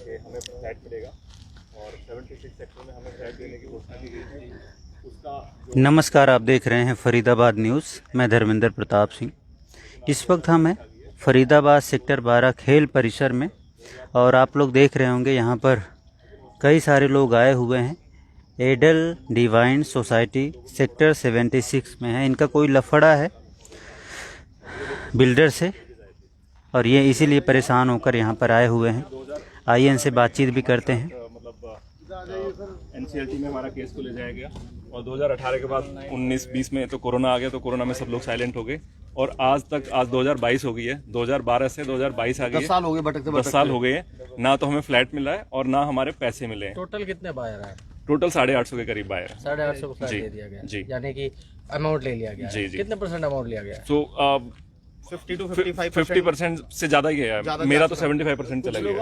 कि हमें फ्लैट मिलेगा और 76 सेक्टर में हमें फ्लैट देने की घोषणा की गई थी। उसका नमस्कार, आप देख रहे हैं फरीदाबाद न्यूज़। मैं धर्मेंद्र प्रताप सिंह। इस वक्त हम हैं फरीदाबाद सेक्टर 12 खेल परिसर में और आप लोग देख रहे होंगे यहाँ पर कई सारे लोग आए हुए हैं। एडल डिवाइन सोसाइटी सेक्टर 76 में है। इनका कोई लफड़ा है बिल्डर से और ये इसीलिए परेशान होकर यहाँ पर आए हुए हैं। आइए इनसे बातचीत भी करते हैं। एनसीएलटी में हमारा केस को ले जाया गया और 2018 के बाद 19-20 में तो कोरोना आ गया, तो कोरोना में सब लोग साइलेंट हो गए और आज 2022 हो गई है। 2012 से 2022 आ गई है, 10 साल हो गए भटकते 10 साल हो गए हैं। ना तो हमें फ्लैट मिला है और ना हमारे पैसे मिले हैं। टोटल कितने बायर है? टोटल 850 के करीब बायर है। 850 को फ्लैट जी, दे दिया गया, जी। यानी कि अमाउंट ले लिया गया है। जी, जी। कितने परसेंट अमाउंट लिया गया है? सो 50 to 55% 50% से ज्यादा ही है। मेरा तो 75% चला गया है।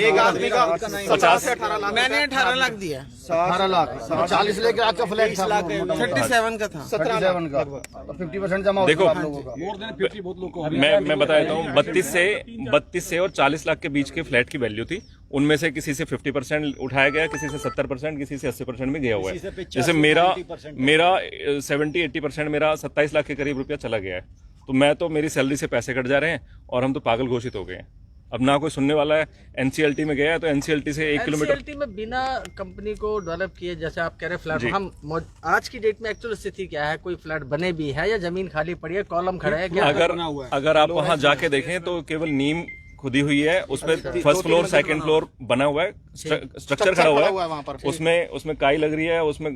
एक आदमी का 50 से 18 लाख। मैंने 18 लाख दिया, 18 लाख 40 लेके आपका फ्लैट था 37 का था। 37 का 50% जमा हो देखो, चुका आप लोगों का। मैं बता देता हूँ, 32 से और 40 लाख के बीच के फ्लैट की वैल्यू थी। उनमें से किसी से 50% उठाया गया, किसी से 70%, किसी से 80% में गया हुआ है। जैसे मेरा 70-80% मेरा 27 लाख के करीब रुपया चला गया है। तो मैं तो मेरी सैलरी से पैसे कट जा रहे हैं और हम तो पागल घोषित हो गए हैं। अब ना कोई सुनने वाला है। एनसीएलटी में गया है तो एनसीएलटी से 1 किलोमीटर एनसीएलटी में बिना कंपनी को डेवलप किए, जैसे आप कह रहे फ्लैट, हम आज की डेट में एक्चुअल स्थिति क्या है? कोई फ्लैट बने भी है या जमीन खाली पड़ी है, कॉलम खड़ा है क्या? अगर आप वहां जाके देखें तो केवल नीम खुदी हुई है, उसमें फर्स्ट फ्लोर सेकंड फ्लोर बना हुआ है, स्ट्रक्चर खड़ा हुआ है, उसमें काई लग रही है, उसमें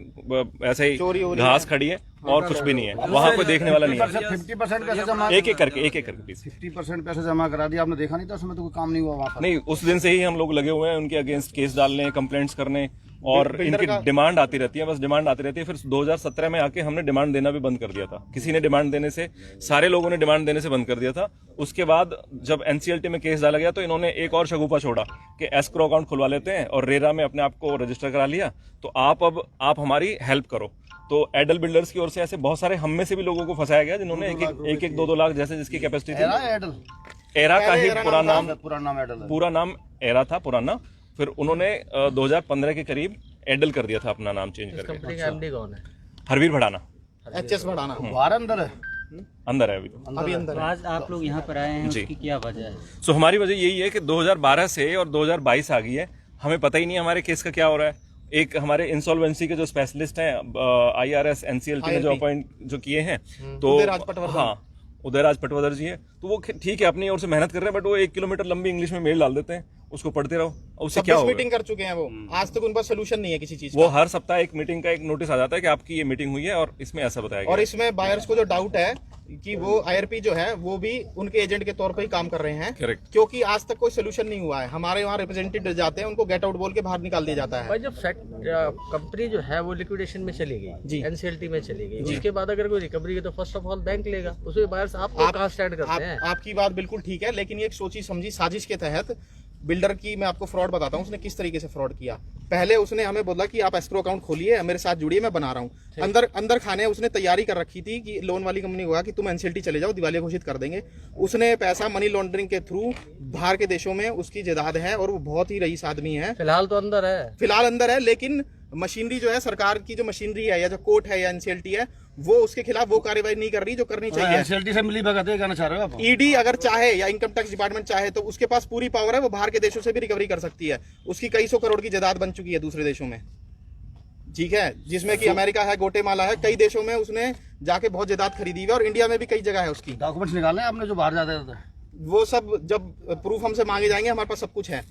ऐसे ही घास खड़ी है और कुछ भी नहीं है। वहाँ कोई देखने वाला नहीं है। 50% पैसे जमा एक एक करके प्लीज। 50% पैसे जमा करा दिया आपने, देखा नहीं था उसमें तो कोई काम नहीं हुआ वहाँ पर। नहीं, उस दिन से ही हम लोग लगे हुए हैं उनके अगेंस्ट केस डालने, कंप्लेंट्स करने, और इनकी डिमांड आती रहती है, बस डिमांड आती रहती है। फिर 2017 में आके हमने डिमांड देना भी बंद कर दिया था। किसी ने डिमांड देने से, सारे लोगों ने डिमांड देने से बंद कर दिया था। उसके बाद जब एनसीएलटी में केस डाला गया तो इन्होंने एक और शगुफा छोड़ा कि एस्क्रो अकाउंट खुलवा लेते हैं और रेरा में अपने आप को रजिस्टर करा लिया, तो आप हमारी हेल्प करो। तो एडल बिल्डर्स की ओर से ऐसे बहुत सारे हम में से भी लोगों को फंसाया गया, जिन्होंने एक 2 लाख जैसे जिसकी कैपेसिटी थी। एरा का ही पूरा नाम एरा था पुराना। फिर उन्होंने 2015 के करीब एडल कर दिया था, अपना नाम चेंज करके। कंपनी का एमडी कौन है? हरवीर भड़ाना। HS बढ़ाना बाहर अंदर है, अंदर है अभी अंदर है। आज आप लोग यहाँ पर आए हैं, जी। उसकी क्या वजह है? सो हमारी वजह यही है कि 2012 से और 2022 आ गई है, हमें पता ही नहीं है हमारे केस का क्या हो रहा है। एक हमारे इंसॉल्वेंसी के जो स्पेशलिस्ट हैं IRS एनसीएलटी ने जो अपॉइंट जो किए हैं, तो हाँ उदयराज पटवर्धन जी है, तो वो ठीक है अपनी ओर से मेहनत कर रहे हैं, बट वो 1 किलोमीटर लंबी इंग्लिश में मेल डाल देते हैं, उसको पढ़ते रहो, उससे क्या होगा? मीटिंग कर चुके हैं वो, आज तक उन पर सोल्यूशन नहीं है किसी चीज वो हर सप्ताह एक मीटिंग का एक नोटिस आ जाता है कि आपकी ये मीटिंग हुई है और इसमें ऐसा बताया गया। और इसमें बायर्स को जो डाउट है कि वो IRP जो है वो भी उनके एजेंट के तौर पर ही काम कर रहे हैं। करेक्ट। क्योंकि आज तक कोई सोल्यूशन नहीं हुआ है। हमारे वहाँ रिप्रेजेंटेटिव जाते हैं, उनको गेट आउट बोल के बाहर निकाल दिया जाता है। भाई जब कंपनी जो है वो लिक्विडेशन में चली गई, एनसीएलटी में चली गई, उसके बाद अगर कोई रिकवरी की तो फर्स्ट ऑफ ऑल बैंक लेगा, उसमें बायर्स आपको कहाँ स्टैंड करते हैं? आपकी बात बिल्कुल ठीक है, लेकिन ये एक सोची समझी साजिश के तहत बिल्डर की मैं आपको फ्रॉड बताता हूँ। उसने किस तरीके से फ्रॉड किया। पहले उसने हमें बोला कि आप एस्क्रो अकाउंट खोलिए, मेरे साथ जुड़िए, मैं बना रहा हूँ। अंदर खाने उसने तैयारी कर रखी थी कि लोन वाली कंपनी होगा कि तुम एनसीएलटी चले जाओ, दिवालिया घोषित कर देंगे। उसने पैसा मनी लॉन्ड्रिंग के थ्रू बाहर के देशों में उसकी जायदाद है और वो बहुत ही रईस आदमी है। फिलहाल तो अंदर है, फिलहाल अंदर है, लेकिन मशीनरी जो है, सरकार की जो मशीनरी है या जो कोर्ट है या एनसीएलटी है, वो उसके खिलाफ वो कार्रवाई नहीं कर रही जो करनी चाहिए। एनसीएलटी से मिली भगत कहना चाह रहे हो आप? ईडी अगर चाहे या इनकम टैक्स डिपार्टमेंट चाहे तो उसके पास पूरी पावर है, वो बाहर के देशों से भी रिकवरी कर सकती है। उसकी कई 100 करोड़ की जायदाद बन चुकी है दूसरे देशों में, ठीक है, जिसमें कि अमेरिका है, गोटेमाला है, कई देशों में उसने जाके बहुत जायदाद खरीदी हुई है और इंडिया में भी कई जगह है उसकी। डॉक्यूमेंट्स निकालने आपने जो बाहर जाते थे? वो सब जब प्रूफ हमसे मांगे जाएंगे, हमारे पास सब कुछ है।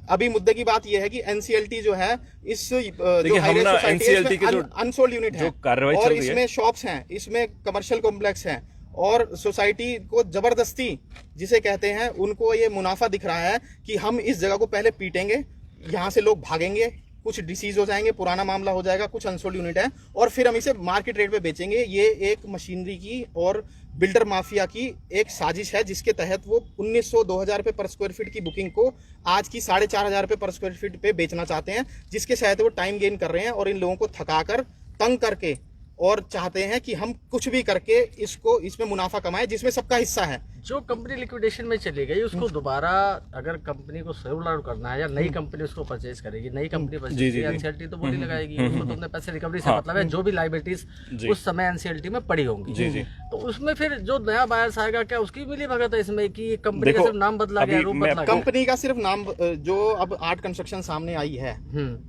अभी मुद्दे की बात यह है कि एनसीएलटी जो है, इस जो एनसीएलटी के जो अनसोल्ड यूनिट है और इसमें शॉप्स हैं, इसमें कमर्शियल कॉम्प्लेक्स हैं और सोसाइटी को जबरदस्ती जिसे कहते हैं, उनको ये मुनाफा दिख रहा है कि हम इस जगह को पहले पीटेंगे, यहाँ से लोग भागेंगे, कुछ डिसीज हो जाएंगे, पुराना मामला हो जाएगा, कुछ अनसोल्ड यूनिट है और फिर हम इसे मार्केट रेट पे बेचेंगे। ये एक मशीनरी की और बिल्डर माफिया की एक साजिश है, जिसके तहत वो 1900-2000 रुपए पर स्क्वायर फीट की बुकिंग को आज की 4500 रुपए पर स्क्वायर फीट पे बेचना चाहते हैं, जिसके तहत वो टाइम गेन कर रहे हैं और इन लोगों को थकाकर, तंग करके, और चाहते हैं कि हम कुछ भी करके इसमें मुनाफा कमाएं, जिसमें सबका हिस्सा है। जो कंपनी लिक्विडेशन में चली गई उसको दोबारा अगर कंपनी को रोल आउट करना है या नई कंपनी उसको परचेज करेगी, नई कंपनी परचेज एनसीएलटी तो बोली लगाएगी, उसको तुमने पैसे रिकवरी से मतलब है, जो भी लाइबिलिटीज उस समय एनसीएलटी में पड़ी होंगी, तो उसमें फिर जो नया बायर्स आएगा क्या उसकी मिली भगत है इसमें कि कंपनी का सिर्फ नाम बदला गया, रूप बदला गया? कंपनी का सिर्फ नाम, जो अब आर्ट कंस्ट्रक्शन सामने आई है,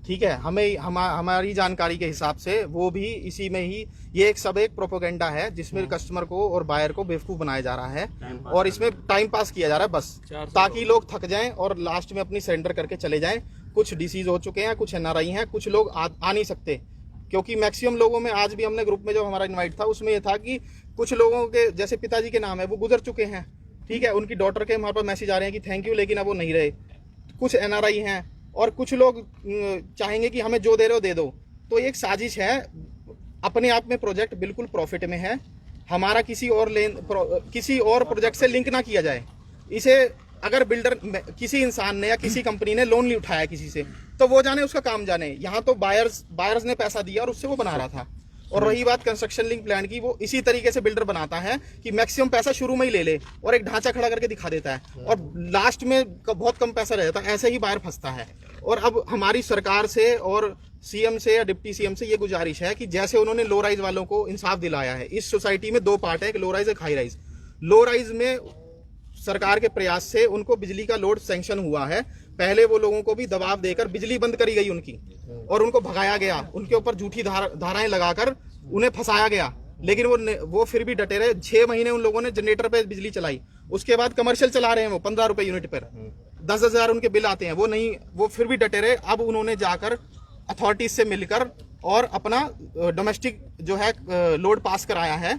ठीक है, हमारी जानकारी के हिसाब से वो भी इसी में ही, ये एक प्रोपेगेंडा है जिसमें कस्टमर को और बायर को बेवकूफ बनाया जा रहा है और इसमें टाइम पास किया जा रहा है बस, ताकि लोग थक जाएं और लास्ट में अपनी सरेंडर करके चले जाएं। कुछ डिसीज हो चुके हैं, कुछ एनआरआई हैं, कुछ लोग आ नहीं सकते, क्योंकि मैक्सिमम लोगों में, आज भी हमने ग्रुप में जो हमारा इनवाइट था उसमें ये था कि कुछ लोगों के जैसे पिताजी के नाम है वो गुजर चुके हैं, ठीक है, उनकी डॉटर के हमारे पास मैसेज आ रहे हैं कि थैंक यू, लेकिन अब वो नहीं रहे। कुछ एनआरआई हैं और कुछ लोग चाहेंगे कि हमें जो दे रहे हो दे दो। तो ये एक साजिश है, अपने आप में प्रोजेक्ट बिल्कुल प्रॉफिट में है, हमारा किसी और प्रोजेक्ट से लिंक ना किया जाए। इसे अगर बिल्डर, किसी इंसान ने या किसी कंपनी ने लोन नहीं उठाया किसी से, तो वो जाने, उसका काम जाने। यहाँ तो बायर्स ने पैसा दिया और उससे वो बना रहा था। और रही बात कंस्ट्रक्शन लिंक प्लान की, वो इसी तरीके से बिल्डर बनाता है कि मैक्सिमम पैसा शुरू में ही ले ले और एक ढांचा खड़ा करके दिखा देता है और लास्ट में बहुत कम पैसा रह जाता है। ऐसे ही बायर फंसता है। और अब हमारी सरकार से और सीएम से या डिप्टी सीएम से ये गुजारिश है कि जैसे उन्होंने लो राइज वालों को इंसाफ दिलाया है, इस सोसाइटी में दो पार्ट है, एक लो राइज एक हाई राइज। लो राइज में सरकार के प्रयास से उनको बिजली का लोड सैंक्शन हुआ है। पहले वो लोगों को भी दबाव देकर बिजली बंद करी गई उनकी और उनको भगाया गया, उनके ऊपर झूठी धाराएं लगाकर उन्हें फंसाया गया, लेकिन वो फिर भी डटे रहे। 6 महीने उन लोगों ने जनरेटर पे बिजली चलाई, उसके बाद कमर्शियल चला रहे हैं वो 15 रुपए यूनिट पर, 10,000 उनके बिल आते हैं, वो फिर भी डटे रहे। अब उन्होंने जाकर अथॉरिटीज से मिलकर और अपना डोमेस्टिक जो है लोड पास कराया है।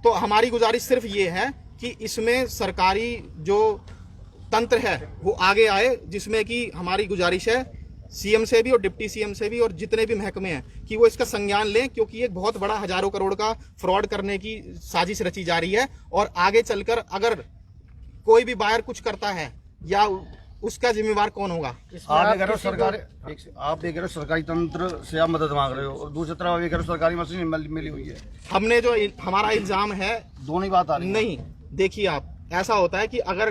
तो हमारी गुजारिश सिर्फ ये है कि इसमें सरकारी जो तंत्र है वो आगे आए, जिसमें कि हमारी गुजारिश है सीएम से भी और डिप्टी सीएम से भी और जितने भी महकमे हैं कि वो इसका संज्ञान लें, क्योंकि एक बहुत बड़ा हजारों करोड़ का फ्रॉड करने की साजिश रची जा रही है। और आगे चलकर अगर कोई भी बायर कुछ करता है या उसका जिम्मेवार कौन होगा? आप ये कह रहे हो सरकारी तंत्र से आप मदद मांग रहे हो और दूसरी तरफ आप ये कह रहे हो सरकारी मशीन मिली हुई है। हमने जो हमारा इल्जाम है, दोनों ही बात आ रही है। नहीं, देखिए आप, ऐसा होता है कि अगर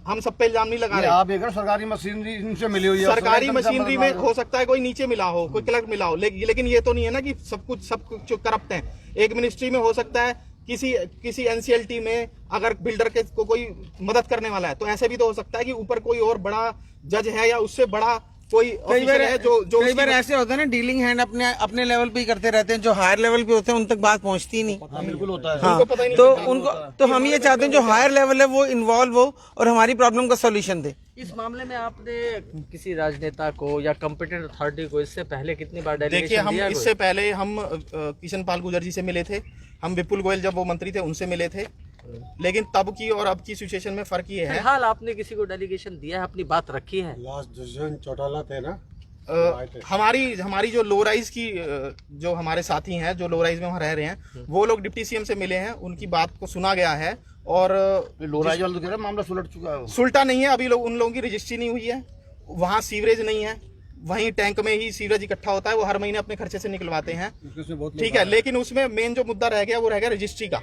हम सब पे इल्जाम नहीं लगा रहे, आप ये कह रहे हो सरकारी मशीनरी इनसे मिली हुई है, सरकारी मशीनरी में हो सकता है कोई नीचे मिला हो, कोई क्लर्क मिला हो, लेकिन ये तो नहीं है ना कि सब कुछ करप्ट है। एक मिनिस्ट्री में हो सकता है किसी एनसीएलटी में अगर बिल्डर के को कोई मदद करने वाला है, तो ऐसे भी तो हो सकता है कि ऊपर कोई और बड़ा जज है या उससे बड़ा कोई ऑफिसर है जो कई बार ऐसे होता है ना, डीलिंग हैंड अपने लेवल पे ही करते रहते हैं, जो हायर लेवल पे होते हैं उन तक बात पहुंचती नहीं। बिल्कुल होता है। हाँ, तो हम ये चाहते हैं जो हायर लेवल है वो इन्वॉल्व हो और हमारी प्रॉब्लम का सॉल्यूशन दे। इस मामले में आपने किसी राजनेता को या कॉम्पिटेंट अथॉरिटी को इससे पहले कितनी बार डेलीगेशन दिया? देखिए, हम इससे पहले हम किशन पाल गुर्जर जी से मिले थे, हम विपुल गोयल जब वो मंत्री थे उनसे मिले थे, लेकिन तब की और अब की सिचुएशन में फर्क ये है। फिलहाल आपने किसी को डेलीगेशन दिया है, अपनी बात रखी है? लास्ट डिसीजन चौटाला थे ना। हमारी जो लो राइज की जो हमारे साथी हैं जो लो राइज में वहाँ रह रहे हैं, वो लोग डिप्टी सीएम से मिले हैं, उनकी बात को सुना गया है। और लो राइज वाले तो कह रहे हैं मामला सुलट चुका है। सुलटा नहीं है, अभी उन लोगों की रजिस्ट्री नहीं हुई है, वहाँ सीवरेज नहीं है, वहीं टैंक में ही सीवरेज इकट्ठा होता है, वो हर महीने अपने खर्चे से निकलवाते हैं, ठीक है। लेकिन उसमें मेन जो मुद्दा रह गया वो रह गया रजिस्ट्री का।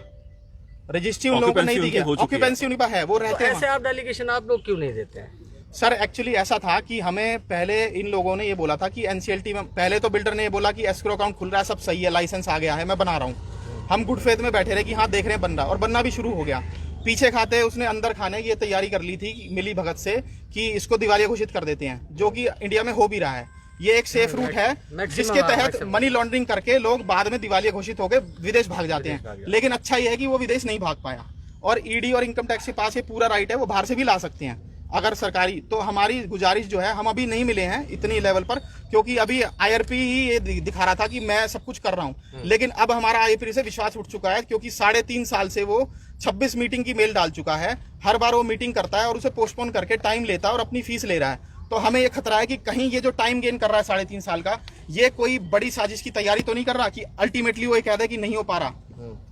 रजिस्ट्री उन लोगों को नहीं दी गई, ऑक्यूपेंसी उनके पास है, वो रहते हैं। ऐसे आप डेलीगेशन आप लोग क्यों नहीं देते हैं? सर एक्चुअली ऐसा था कि हमें पहले इन लोगों ने ये बोला था कि एनसीएलटी में, पहले तो बिल्डर ने ये बोला कि एस्क्रो अकाउंट खुल रहा है, सब सही है, लाइसेंस आ गया है, मैं बना रहा हूँ। हम गुड फेथ में बैठे रहे कि हाँ देख रहे हैं बन रहा, और बनना भी शुरू हो गया। पीछे खाते उसने अंदर खाने की तैयारी कर ली थी मिली भगत से कि इसको दिवालिया घोषित कर देते हैं, जो कि इंडिया में हो भी रहा है। ये एक सेफ रूट है जिसके तहत मनी लॉन्ड्रिंग करके लोग बाद में दिवालिया घोषित होकर विदेश भाग जाते हैं। लेकिन अच्छा ये है कि वो विदेश नहीं भाग पाया, और ईडी और इनकम टैक्स के पास ये पूरा राइट है, वो बाहर से भी ला सकते हैं अगर सरकारी। तो हमारी गुजारिश जो है, हम अभी नहीं मिले हैं इतनी लेवल पर, क्योंकि अभी आईआरपी ही ये दिखा रहा था कि मैं सब कुछ कर रहा हूं, लेकिन अब हमारा आईआरपी से विश्वास उठ चुका है, क्योंकि 3.5 साल से वो 26 मीटिंग की मेल डाल चुका है। हर बार वो मीटिंग करता है और उसे पोस्टपोन करके टाइम लेता है और अपनी फीस ले रहा है। तो हमें ये खतरा है कि कहीं ये जो टाइम गेन कर रहा है 3.5 साल का, ये कोई बड़ी साजिश की तैयारी तो नहीं कर रहा कि अल्टीमेटली वो ये कह दे कि नहीं हो पा रहा।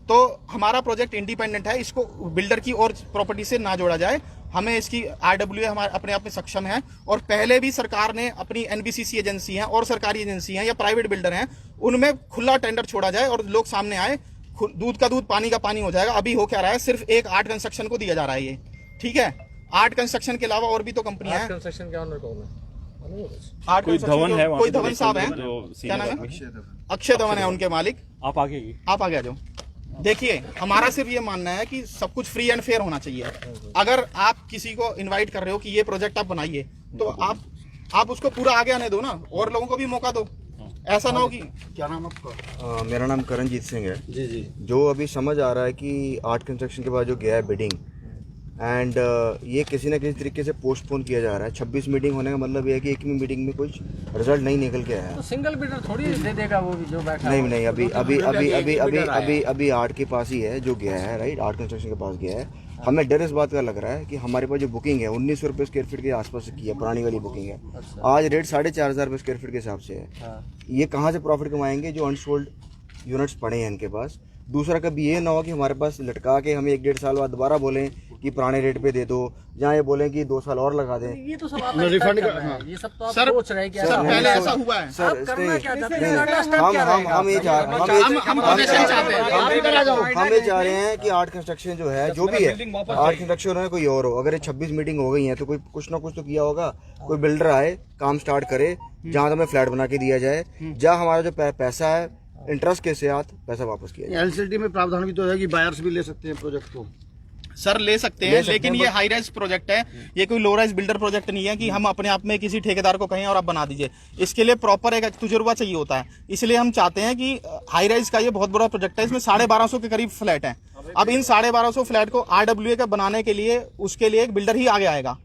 तो हमारा प्रोजेक्ट इंडिपेंडेंट है, इसको बिल्डर की और प्रॉपर्टी से ना जोड़ा जाए। हमें इसकी आरडब्ल्यूए हमारे अपने आप में सक्षम है, और पहले भी सरकार ने अपनी एनबीसीसी एजेंसी है और सरकारी एजेंसी है या प्राइवेट बिल्डर हैं, उनमें खुला टेंडर छोड़ा जाए और लोग सामने आए, दूध का दूध पानी का पानी हो जाएगा। अभी हो क्या रहा है, सिर्फ एक आर्ट कंस्ट्रक्शन को दिया जा रहा है ये, ठीक है। आर्ट कंस्ट्रक्शन के अलावा और भी तो कंपनियां हैं। कंस्ट्रक्शन के ऑनर कौन है? आर्ट कोई कंस्ट्रक्शन धवन है वहाँ कोई पे, धवन साहब हैं, जो क्या नाम senior है? अक्षय धवन है उनके मालिक। आप आगे आप आगे आ जाओ। देखिए, हमारा सिर्फ ये मानना है कि सब कुछ फ्री एंड फेयर होना चाहिए। अगर आप किसी को इनवाइट कर रहे हो कि ये प्रोजेक्ट आप बनाइए, तो आप उसको पूरा आगे आने दो ना, और लोगों को भी मौका दो। ऐसा ना हो कि क्या नाम आपका? मेरा नाम करणजीत सिंह है। जी जी। जो अभी समझ आ रहा है कि आर्ट कंस्ट्रक्शन के बाद जो गया है बिडिंग, एंड ये किसी न किसी तरीके से पोस्टपोन किया जा रहा है। 26 मीटिंग होने का मतलब ये है कि एक भी मीटिंग में कुछ रिजल्ट नहीं निकल के आया है। तो सिंगल बिडर थोड़ी दे देगा वो भी जो बैठा नहीं है। नहीं, अभी आर्ट के पास ही है जो गया है, राइट, आर्ट कंस्ट्रक्शन के पास गया है। हमें डर इस बात का लग रहा है कि हमारे पास जो बुकिंग है 1900 रुपये स्क्वायर फीट के आसपास की है, पुरानी वाली बुकिंग है। आज रेट 4500 रुपये स्क्वायर फीट के हिसाब से है। ये कहाँ से प्रॉफिट कमाएंगे जो अनसोल्ड यूनिट्स पड़े हैं इनके पास। दूसरा, कभी ये ना हो कि हमारे पास लटका के हमें 1-1.5 साल बाद दोबारा बोलें कि पुराने रेट पे दे दो, जहाँ ये बोलें कि 2 साल और लगा दें। ये तो सब आप रिफंड कर रहे हैं। ये सब तो आप सोच रहे हैं कि सर पहले ऐसा हुआ है। सर करना क्या चाहते हैं? हम ये चाह हम possession चाहते हैं। आप इधर आ जाओ। हम ये चाह रहे हैं कि आर्ट कंस्ट्रक्शन जो है, जो भी है, आर्ट कंस्ट्रक्शन है कोई और हो। अगर ये 26 मीटिंग हो गई है तो कोई कुछ ना कुछ तो किया होगा। कोई बिल्डर आए, काम स्टार्ट करे, जहाँ हमें फ्लैट बना के दिया जाए, जहाँ हमारा जो पैसा है इंटरेस्ट के साथ पैसा वापस किया जाए। एलसीडी में प्रावधान भी तो है कि बायर्स भी ले सकते हैं प्रोजेक्ट को। सर ले सकते हैं, लेकिन ये हाई राइज प्रोजेक्ट है, ये कोई लो राइज बिल्डर प्रोजेक्ट नहीं है कि हम अपने आप में किसी ठेकेदार को कहें और आप बना दीजिए। इसके लिए प्रॉपर एक तजुर्बा चाहिए होता है। इसलिए हम चाहते हैं कि हाई राइज का ये बहुत बड़ा प्रोजेक्ट है, इसमें 1250 के करीब फ्लैट है। अब इन 1250 फ्लैट को RWA का बनाने के लिए उसके लिए एक बिल्डर ही आगे आएगा,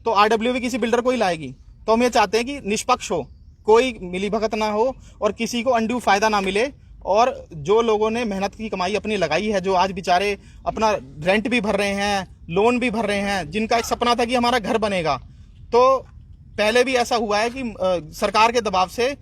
तो RWA किसी बिल्डर को ही लाएगी। तो हम ये चाहते हैं कि निष्पक्ष हो, कोई मिलीभगत ना हो और किसी को अनड्यू फायदा ना मिले। और जो लोगों ने मेहनत की कमाई अपनी लगाई है, जो आज बेचारे अपना रेंट भी भर रहे हैं, लोन भी भर रहे हैं, जिनका एक सपना था कि हमारा घर बनेगा, तो पहले भी ऐसा हुआ है कि सरकार के दबाव से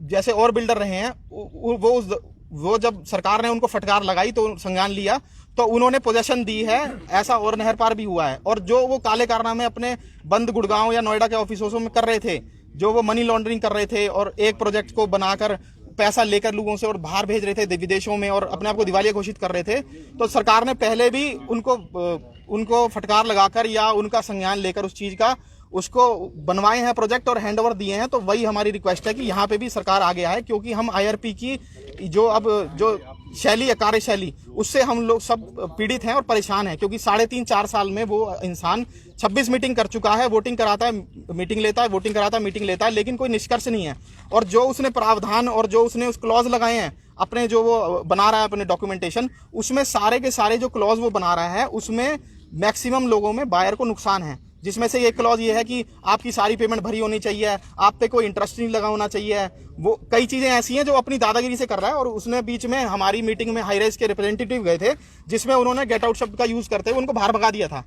जैसे और बिल्डर रहे हैं, वो जब सरकार ने उनको फटकार लगाई तो संज्ञान लिया, तो उन्होंने पोजेशन दी है। ऐसा और नहर पार भी हुआ है। और जो वो काले कारनामे अपने बंद गुड़गांव या नोएडा के ऑफिसों में कर रहे थे, जो वो मनी लॉन्ड्रिंग कर रहे थे और एक प्रोजेक्ट को बनाकर पैसा लेकर लोगों से और बाहर भेज रहे थे विदेशों में और अपने आप को दिवालिया घोषित कर रहे थे, तो सरकार ने पहले भी उनको फटकार लगाकर या उनका संज्ञान लेकर उस चीज का उसको बनवाए हैं प्रोजेक्ट और हैंड ओवर दिए हैं। तो वही हमारी रिक्वेस्ट है कि यहाँ पे भी सरकार आगे आए, क्योंकि हम IRP की जो शैली है, कार्यशैली, उससे हम लोग सब पीड़ित हैं और परेशान हैं। क्योंकि 3.5-4 साल में वो इंसान 26 मीटिंग कर चुका है, वोटिंग कराता है, मीटिंग लेता है, वोटिंग कराता है, मीटिंग लेता है, लेकिन कोई निष्कर्ष नहीं है। और जो उसने प्रावधान और जो उसने उस क्लॉज लगाए हैं अपने, जो वो बना रहा है अपने डॉक्यूमेंटेशन, उसमें सारे के सारे जो क्लॉज वो बना रहा है, उसमें मैक्सिमम लोगों में बायर को नुकसान है। जिसमें से एक क्लॉज ये है कि आपकी सारी पेमेंट भरी होनी चाहिए, आप पे कोई इंटरेस्ट नहीं लगा होना चाहिए। वो कई चीजें ऐसी हैं जो अपनी दादागिरी से कर रहा है। और उसने बीच में हमारी मीटिंग में हाई राइज के रिप्रेजेंटेटिव गए थे, जिसमें उन्होंने गेट आउट शब्द का यूज करते हुए उनको बाहर भगा दिया था।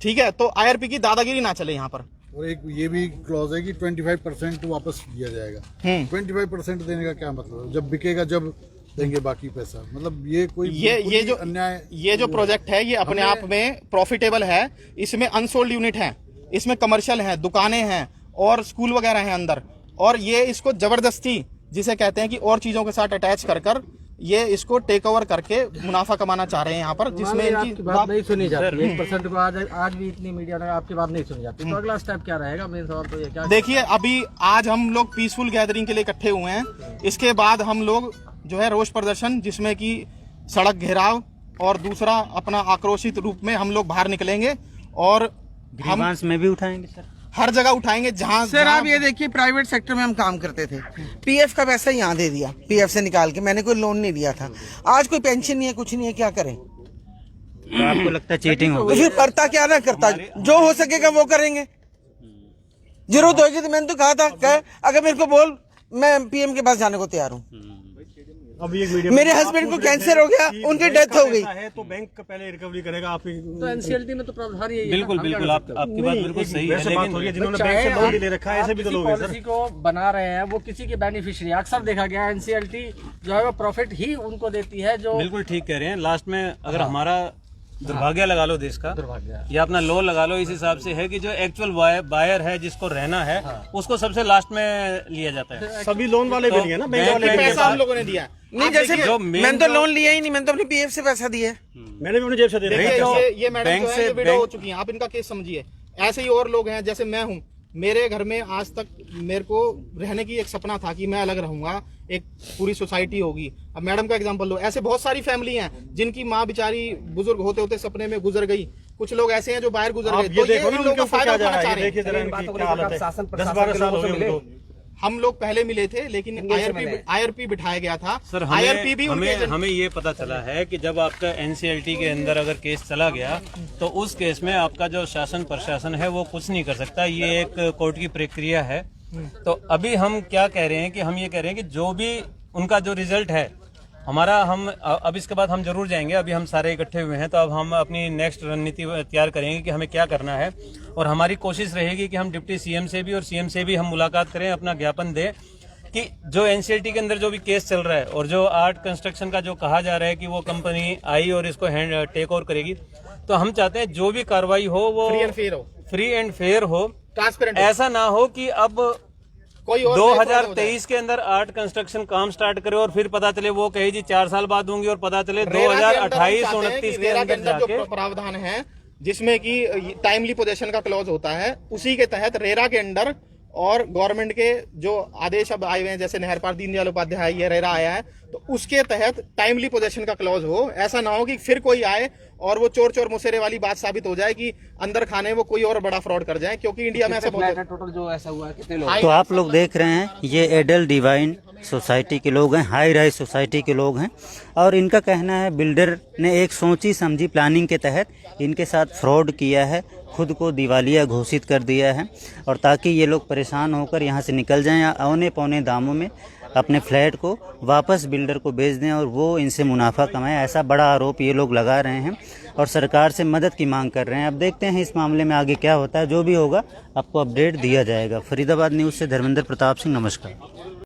ठीक है, तो IRP की दादागिरी ना चले यहाँ पर। और एक ये भी क्लॉज है कि 25% वापस दिया जाएगा। 25% देने का क्या मतलब है? जब बिकेगा जब देंगे बाकी पैसा, मतलब ये कोई ये जो अन्याय, ये जो प्रोजेक्ट है ये अपने आप में प्रॉफिटेबल है। इसमें अनसोल्ड यूनिट है, इसमें कमर्शियल है, दुकानें हैं और स्कूल वगैरह हैं अंदर। और ये इसको जबरदस्ती, जिसे कहते हैं कि और चीजों के साथ अटैच कर ये इसको टेक ओवर करके मुनाफा कमाना चाह रहे हैं यहाँ पर, जिसमें इनकी बात नहीं सुनी जाती। 1% को आज भी इतनी मीडिया में आपकी बात नहीं सुनी जाती, तो अगला स्टेप क्या रहेगा? मेन सवाल तो ये क्या, देखिए, अभी आज हम लोग पीसफुल गैदरिंग के लिए इकट्ठे हुए हैं। इसके बाद हम लोग जो है रोष प्रदर्शन, जिसमें कि सड़क घेराव और दूसरा अपना आक्रोशित रूप में हम लोग बाहर निकलेंगे और हम में भी उठाएंगे सर, हर जगह उठाएंगे जहां सर आप ये देखिए, प्राइवेट सेक्टर में हम काम करते थे, PF का पैसा यहाँ दे दिया, PF से निकाल के, मैंने कोई लोन नहीं लिया था। आज कोई पेंशन नहीं है, कुछ नहीं है, क्या करें? तो आपको लगता है चीटिंग हो तो फिर करता क्या ना करता, जो हो सकेगा वो करेंगे। जरूरत होगी तो मैंने तो कहा था, अगर मेरे को बोल, मैं PM के पास जाने को तैयार हूँ। मेरे हस्बैंड को कैंसर हो गया, उनकी डेथ हो गई, है तो बैंक पहले रिकवरी करेगा। आप तो NCLT में तो प्रावधान यही है। बिल्कुल बिल्कुल, आपकी बात बिल्कुल सही है। बात हो रही है, जिन्होंने बैंक से लोन ले रखा है, ऐसे भी तो लोग हैं सर। पॉलिसी को बना रहे हैं वो किसी के बेनिफिशियरी, अक्सर देखा गया है NCLT जो है वो प्रॉफिट ही उनको देती है। जो बिल्कुल ठीक कह रहे हैं। लास्ट में अगर हमारा दुर्भाग्य लगा लो देश का, या अपना लो लगा लो। इस हिसाब से है कि जो एक्चुअल बायर है जिसको रहना है उसको सबसे लास्ट में लिया जाता है। सभी लोन वाले भी नहीं है ना, बैंक वाले पैसा हम लोगों ने दिया नहीं, जैसे जो मैंने तो लोन लिया ही नहीं, मैंने तो अपनी पीएफ से पैसा दिया है। मैंने भी अपनी जेब से दे देखिए, रहा ये मैडम जो है ये विडो हो चुकी हैं, आप इनका केस समझिए। ऐसे ही और लोग हैं, जैसे मैं हूँ, मेरे घर में आज तक मेरे को रहने की एक सपना था कि मैं अलग रहूंगा, एक पूरी सोसाइटी होगी। अब मैडम का एग्जांपल लो, ऐसे बहुत सारी फैमिली हैं जिनकी माँ बेचारी बुजुर्ग होते होते सपने में गुजर गई। कुछ लोग ऐसे हैं जो बाहर गुजर गए, तो ये इन लोगों का फायदा उठाना चाह रहे हैं। देखिए जरा इनकी क्या हालत है, 10-12 साल हो गए उनको। हम लोग पहले मिले थे, लेकिन आईआरपी बिठाया गया था। सर आईआरपी भी हमें ये पता चला है कि जब आपका एनसीएलटी के अंदर अगर केस चला गया तो उस केस में आपका जो शासन प्रशासन है वो कुछ नहीं कर सकता, ये एक कोर्ट की प्रक्रिया है। तो अभी हम क्या कह रहे हैं कि हम ये कह रहे हैं कि जो भी उनका जो रिजल्ट है हमारा, हम अब इसके बाद हम जरूर जाएंगे। अभी हम सारे इकट्ठे हुए हैं तो अब हम अपनी नेक्स्ट रणनीति तैयार करेंगे कि हमें क्या करना है, और हमारी कोशिश रहेगी कि हम डिप्टी सीएम से भी और सीएम से भी हम मुलाकात करें, अपना ज्ञापन दें कि जो एनसीएलटी के अंदर जो भी केस चल रहा है और जो आर्ट कंस्ट्रक्शन का जो कहा जा रहा है कि वो कंपनी आई और इसको टेक ओवर करेगी, तो हम चाहते हैं जो भी कार्रवाई हो वो फ्री एंड फेयर हो, ट्रांसपेरेंट। ऐसा ना हो कि अब कोई और 2023 के अंदर आर्ट कंस्ट्रक्शन काम स्टार्ट करे और फिर पता चले वो कहे जी 4 साल बाद दूंगी, और पता चले 2028-29 के अंदर जाके जो प्रावधान है जिसमें कि टाइमली पोजेशन का क्लॉज होता है, उसी के तहत रेरा के अंडर और गवर्नमेंट के जो आदेश अब आए हुए हैं, जैसे नहर पार दीनदयाल उपाध्याय ये रेरा आया है, तो उसके तहत टाइमली पोजेशन का क्लॉज हो। ऐसा ना हो कि फिर कोई आए और वो चोर मुसेरे वाली बात साबित हो जाए कि अंदर खाने वो कोई और बड़ा फ्रॉड कर जाए, क्योंकि इंडिया में ऐसा बहुत टोटल जो ऐसा हुआ है कितने लोग। तो आप लोग देख रहे हैं ये एडल डिवाइन सोसाइटी के लोग हैं, हाई राइज सोसाइटी के लोग हैं, और इनका कहना है बिल्डर ने एक सोची समझी प्लानिंग के तहत इनके साथ फ्रॉड किया है, खुद को दिवालिया घोषित कर दिया है, और ताकि ये लोग परेशान होकर यहाँ से निकल जाएं या औने पौने दामों में अपने फ्लैट को वापस बिल्डर को बेच दें और वो इनसे मुनाफा कमाएं। ऐसा बड़ा आरोप ये लोग लगा रहे हैं और सरकार से मदद की मांग कर रहे हैं। अब देखते हैं इस मामले में आगे क्या होता है, जो भी होगा आपको अपडेट दिया जाएगा। फरीदाबाद न्यूज़ से धर्मेंद्र प्रताप सिंह, नमस्कार।